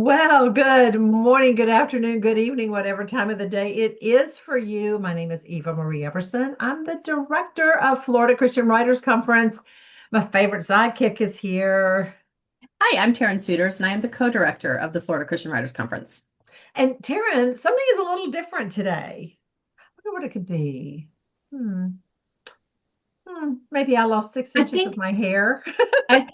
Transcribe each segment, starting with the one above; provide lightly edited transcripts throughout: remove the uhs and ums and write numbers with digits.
Well, good morning, good afternoon, good evening, whatever time of the day it is for you. My name is Eva Marie Everson. I'm the director of Florida Christian Writers Conference. My favorite sidekick is here. Hi, I'm Taryn Souders, and I am the co-director of the Florida Christian Writers Conference. And Taryn, something is a little different today. I wonder what it could be. Hmm. Maybe I lost six I inches of think, my hair. I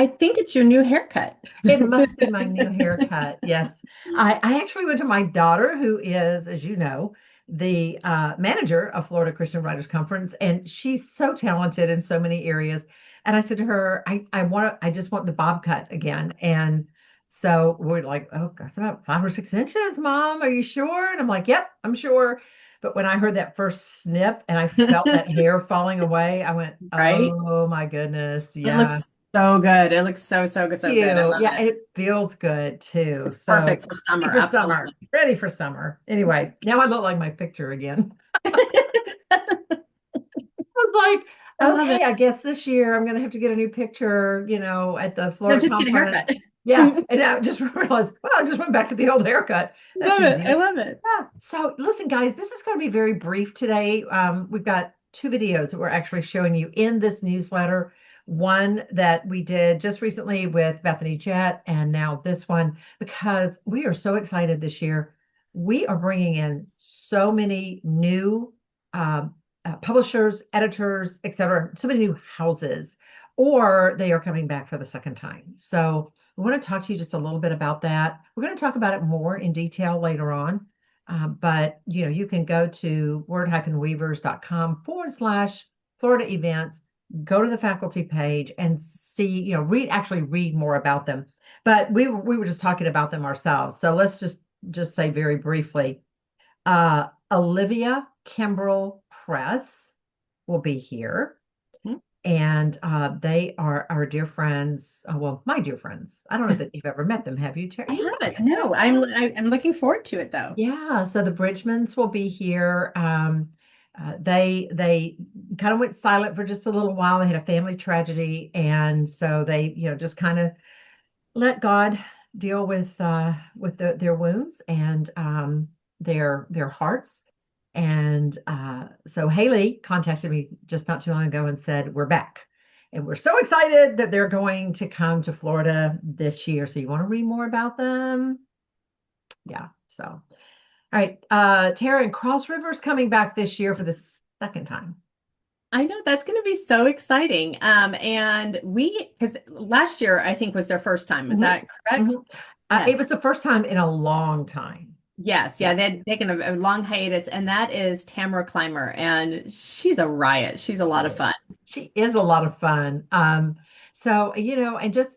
think it's your new haircut. It must be my new haircut. Yes. I actually went to my daughter, who is, as you know, the manager of Florida Christian Writers Conference, and she's so talented in so many areas. And I said to her, I just want the bob cut again. And so we're like, oh, that's about 5 or 6 inches, Mom. Are you sure? And I'm like, yep, I'm sure. But when I heard that first snip and I felt that hair falling away, I went, Right? oh my goodness. It Yeah. looks so good. It looks so, so good, so good. I You. love Yeah, it. and it feels good too. It's So perfect for ready summer. for Absolutely. summer. Ready for summer. Anyway, now I look like my picture again. I was I like, love it. okay, I guess this year I'm gonna have to get a new picture, at the No, Florida just get a conference. haircut. Yeah. I And I just realized, well, I just went back to the old haircut. That's love it. I easier. love it. Yeah. So listen, guys, this is going to be very brief today. We've got two videos that we're actually showing you in this newsletter. One that we did just recently with Bethany Jett, and now this one, because we are so excited this year. We are bringing in so many new publishers, editors, et cetera, so many new houses, or they are coming back for the second time. So we want to talk to you just a little bit about that. We're going to talk about it more in detail later on. But you can go to word-weavers.com/, Florida events, go to the faculty page and see, read more about them. But we were just talking about them ourselves. So let's just say very briefly, Olivia Kimbrell Press will be here. Mhm. And they are our dear friends. Well, my dear friends. I don't know that you've ever met them, have you, Terry? I You haven't. probably have. No, I'm looking forward to it though. Yeah, so the Bridgmans will be here. They kind of went silent for just a little while. They had a family tragedy, and so they, just kind of let God deal with their wounds and their hearts. And so Haley contacted me just not too long ago and said, we're back. And we're so excited that they're going to come to Florida this year. So you want to read more about them? Yeah. So, all right. Taryn, Cross River's coming back this year for the second time. I know that's going to be so exciting. And because last year I think was their first time. Is hmm that correct? hmm Yes. It was the first time in a long time. Yes, yeah, Yeah. they'd taken a long hiatus, and that is Tamara Clymer, and she's a riot. She's a lot of fun. She is a lot of fun. So, and just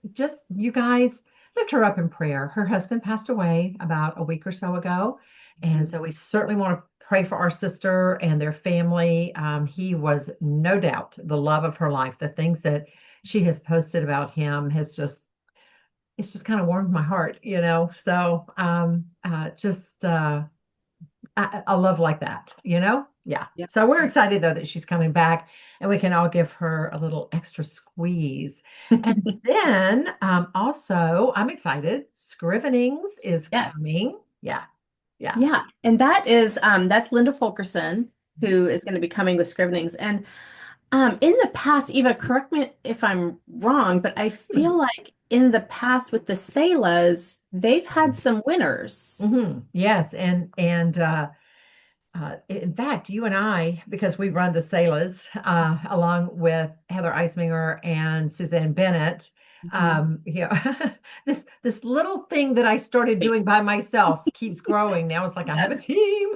you guys lift her up in prayer. Her husband passed away about a week or so ago. And Mhm. so we certainly want to pray for our sister and their family. He was no doubt the love of her life. The things that she has posted about him has just it's just kind of warmed my heart. So just a love like that. Yeah. Yeah. So we're excited though that she's coming back and we can all give her a little extra squeeze. And then also, I'm excited. Scrivenings is Yes. coming. Yeah. Yeah. Yeah. And that's Linda Fulkerson, who is going to be coming with Scrivenings. And in the past, Eva, correct me if I'm wrong, but I Hmm. feel like in the past with the Selas, they've had some winners. Yes. And in fact, you and I, because we run the Sailors, along with Heather Eisminger and Suzanne Bennett, Mhm. this little thing that I started Wait. doing by myself keeps growing. Now it's like I have a Yes. team.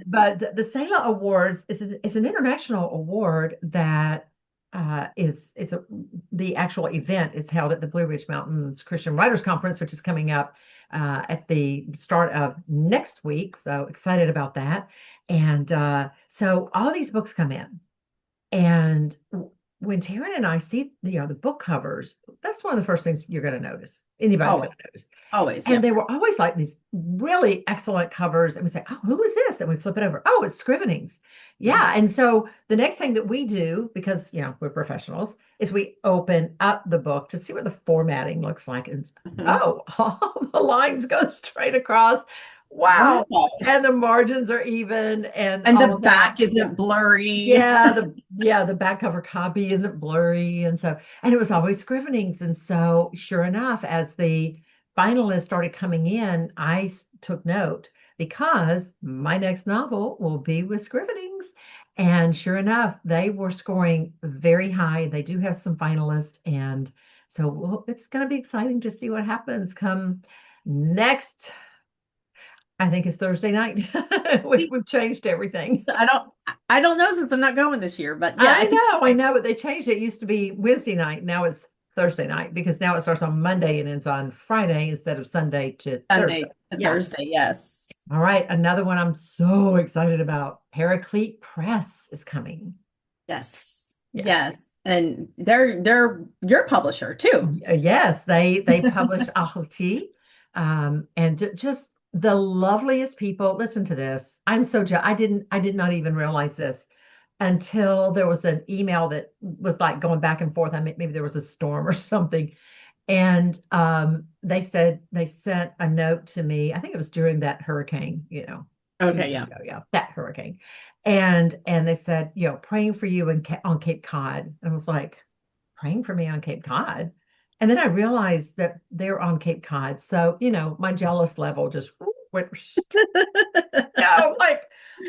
But the Sailor Awards is an international award that the actual event is held at the Blue Ridge Mountains Christian Writers Conference, which is coming up at the start of next week. So excited about that. And so all these books come in. And when Taryn and I see, the book covers, that's one of the first things you're going to notice. Anybody's Oh, going to notice. Always, And yep. they were always like these really excellent covers. And we say, oh, who is this? And we flip it over. Oh, it's Scrivenings. Mhm. Yeah. And so the next thing that we do, because, we're professionals, is we open up the book to see what the formatting looks like. And Mhm. oh, all the lines go straight across. Wow. Wow. And the margins are even and And the all of back that. Yeah. isn't blurry. The back cover copy isn't blurry. And it was always Scrivenings. And so sure enough, as the finalists started coming in, I took note because my next novel will be with Scrivenings. And sure enough, they were scoring very high. They do have some finalists. And so it's going to be exciting to see what happens come next. I think it's Thursday night. We've changed everything. So I don't know since I'm not going this year, but yeah, I think I know, but they changed it. It used to be Wednesday night. Now it's Thursday night because now it starts on Monday and ends on Friday instead of Sunday to Thursday. Sunday to Yeah. Thursday, yes. All right. Another one I'm so excited about. Paraclete Press is coming. Yes. Yes. Yes. And they're your publisher too. Yes, they publish Ahoti, and just the loveliest people. Listen to this. I did not even realize this until there was an email that was like going back and forth. I mean, maybe there was a storm or something, and they said they sent a note to me. I think it was during that hurricane, 2 years Okay, ago. Yeah, that hurricane, and they said, praying for you on Cape Cod. And I was like, praying for me on Cape Cod. And then I realized that they're on Cape Cod. So, my jealous level just went, I'm like,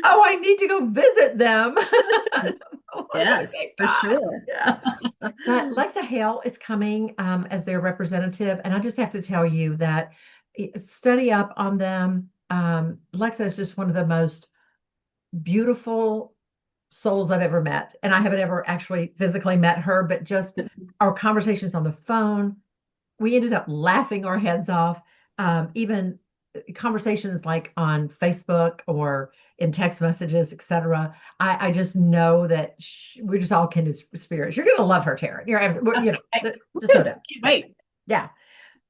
oh, I need to go visit them. I want to go to yes, Cape for Cod. sure. Yeah. But Lexa Hale is coming as their representative. And I just have to tell you that study up on them. Lexa is just one of the most beautiful souls I've ever met. And I haven't ever actually physically met her, but just our conversations on the phone, we ended up laughing our heads off. Even conversations like on Facebook or in text messages, etc. I just know that we're just all kindred spirits. You're going to love her, Taryn. Just no doubt. Can't Yeah. wait. Yeah.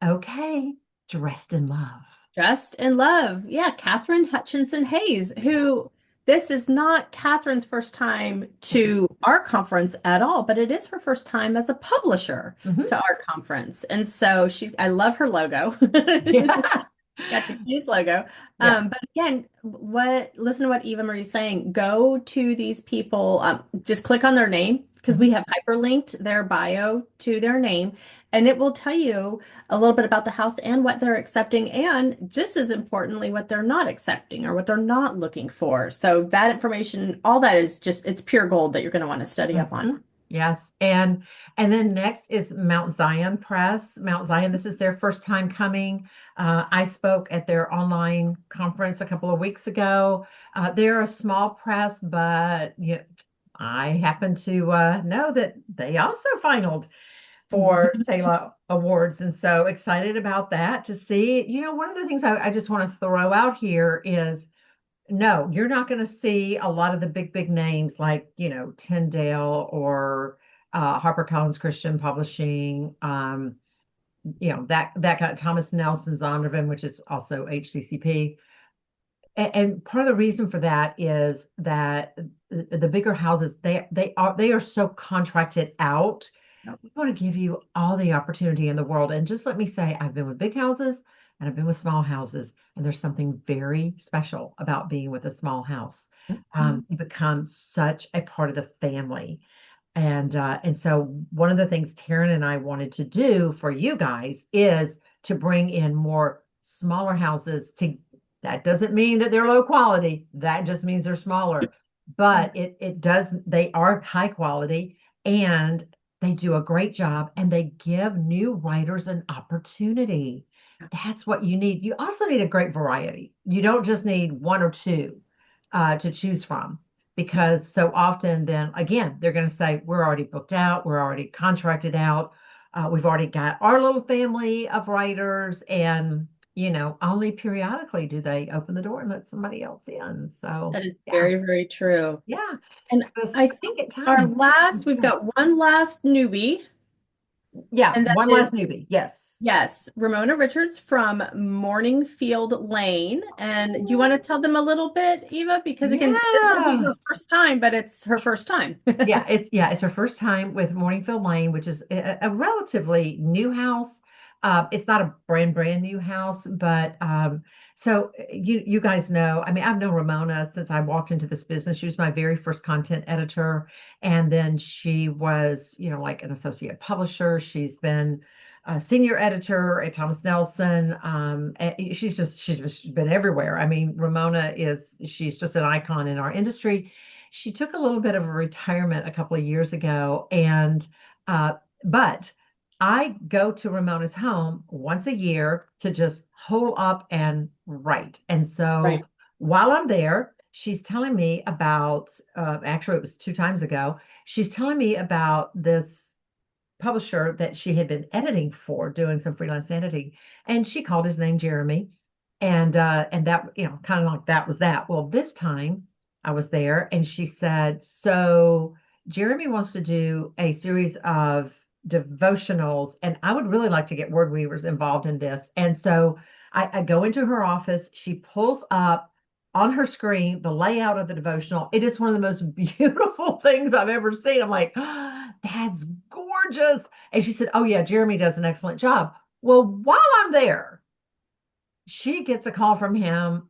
Okay. Dressed in Love. Dressed in Love. Yeah, Catherine Hutchinson Hayes, who this is not Catherine's first time to our conference at all, but it is her first time as a publisher Mhm. to our conference. And so I love her logo. Yeah. Got the cutest logo. Yeah. But again, listen to what Eva Marie's saying. Go to these people, just click on their name because we Mhm. have hyperlinked their bio to their name, and it will tell you a little bit about the house and what they're accepting, and just as importantly, what they're not accepting or what they're not looking for. So that information, all that is just it's pure gold that you're going to want to study up on. Mhm. Yes. And then next is Mount Zion Press. Mount Zion, this is their first time coming. I spoke at their online conference a couple of weeks ago. They're a small press, but I happen to know that they also finaled for Selah Awards. And so excited about that to see. One of the things I just want to throw out here is no, you're not going to see a lot of the big names like, Tyndale or HarperCollins Christian Publishing, that kind of Thomas Nelson Zondervan, which is also HCCP. And part of the reason for that is that the bigger houses, they are so contracted out. We want to give you all the opportunity in the world. And just let me say, I've been with big houses and I've been with small houses, and there's something very special about being with a small house. Mhm. You become such a part of the family. And so one of the things Taryn and I wanted to do for you guys is to bring in more smaller houses to that doesn't mean that they're low quality. That just means they're smaller. But it does, they are high quality and they do a great job and they give new writers an opportunity. That's what you need. You also need a great variety. You don't just need one or two to choose from because so often then again they're going to say we're already booked out, we're already contracted out, we've already got our little family of writers, and only periodically do they open the door and let somebody else in. So That is yeah, very, very true. yeah, And the I think second time. we've got one last newbie, Yeah, and that one is last newbie. Yes. Yes, Ramona Richards from Morningfield Lane. And you want to tell them a little bit, Eva? Because again, this will be Yeah. her first time, but it's her first time. It's her first time with Morningfield Lane, which is a relatively new house. It's not a brand new house, but you guys know. I mean, I've known Ramona since I walked into this business. She was my very first content editor, and then she was, like an associate publisher. She's been a senior editor at Thomas Nelson. And she's been everywhere. I mean, she's just an icon in our industry. She took a little bit of a retirement a couple of years ago, and but I go to Ramona's home once a year to just hole up and write. And Right. so while I'm there, she's telling me about, actually, it was 2 times ago, she's telling me about this publisher that she had been editing for, doing some freelance editing, and she called his name Jeremy, and that kind of like that was that. Well, this time I was there, and she said, "So Jeremy wants to do a series of devotionals, and I would really like to get Word Weavers involved in this." And so I go into her office. She pulls up on her screen the layout of the devotional. It is one of the most beautiful things I've ever seen. I'm like, oh, that's gorgeous. And she said, "Oh, yeah, Jeremy does an excellent job." Well, while I'm there, she gets a call from him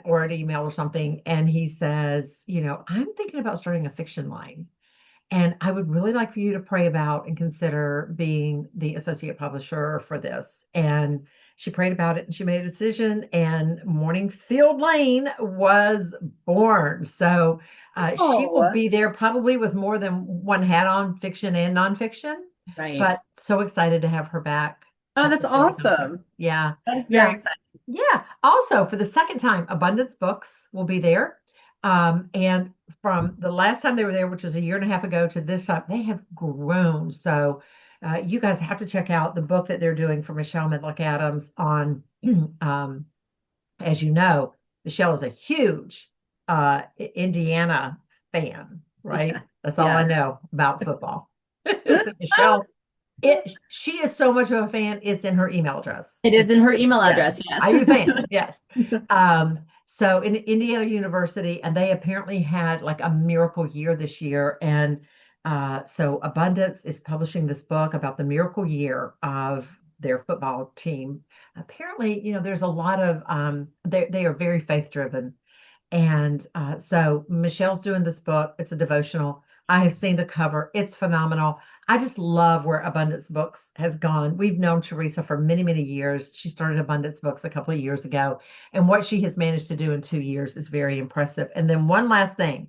or an email or something. And he says, "I'm thinking about starting a fiction line. And I would really like for you to pray about and consider being the associate publisher for this." And she prayed about it and she made a decision, and Morningfield Lane was born. So she will Oh, be there probably with more than one hat on, fiction and nonfiction, right. but so excited to have her back Oh, at that's the city conference. awesome. Yeah. That is very Yeah. exciting. Yeah. Also, for the second time, Abundance Books will be there. And from the last time they were there, which was a year and a half ago, to this time, they have grown. So you guys have to check out the book that they're doing for Michelle Midlock Adams on, um, as you know, Michelle is a huge Indiana fan, right? Yeah. That's all I Yes. know about football. So Michelle, she is so much of a fan, it's in her email address. It is in her email Yes. address, Are yes. you a fan? Yes. So in Indiana University, and they apparently had like a miracle year this year. And so Abundance is publishing this book about the miracle year of their football team. Apparently, there's a lot of they are very faith driven, and so Michelle's doing this book. It's a devotional. I have seen the cover. It's phenomenal. I just love where Abundance Books has gone. We've known Teresa for many, many years. She started Abundance Books a couple of years ago, and what she has managed to do in 2 years is very impressive. And then one last thing,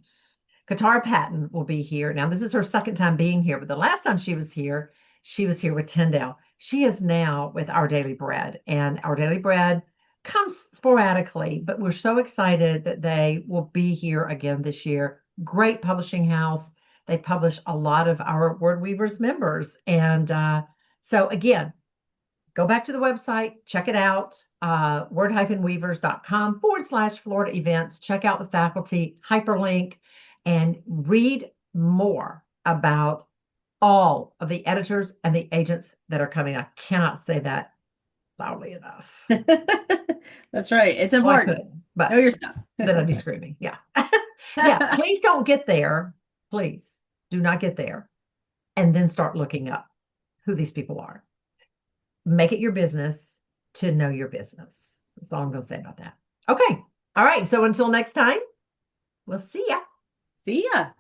Katara Patton will be here. Now, this is her second time being here, but the last time she was here with Tyndale. She is now with Our Daily Bread, and Our Daily Bread comes sporadically, but we're so excited that they will be here again this year. Great publishing house. They publish a lot of our Word Weavers members. And so, again, go back to the website, check it out, word-weavers.com/Florida events. Check out the faculty hyperlink and read more about all of the editors and the agents that are coming. I cannot say that loudly enough. That's right. It's Well, I important. could, but Know your stuff. then I'd be screaming. Yeah. Yeah. Please don't get there. Please do not get there and then start looking up who these people are. Make it your business to know your business. That's all I'm going to say about that. Okay. All right. So until next time, we'll see ya. See ya.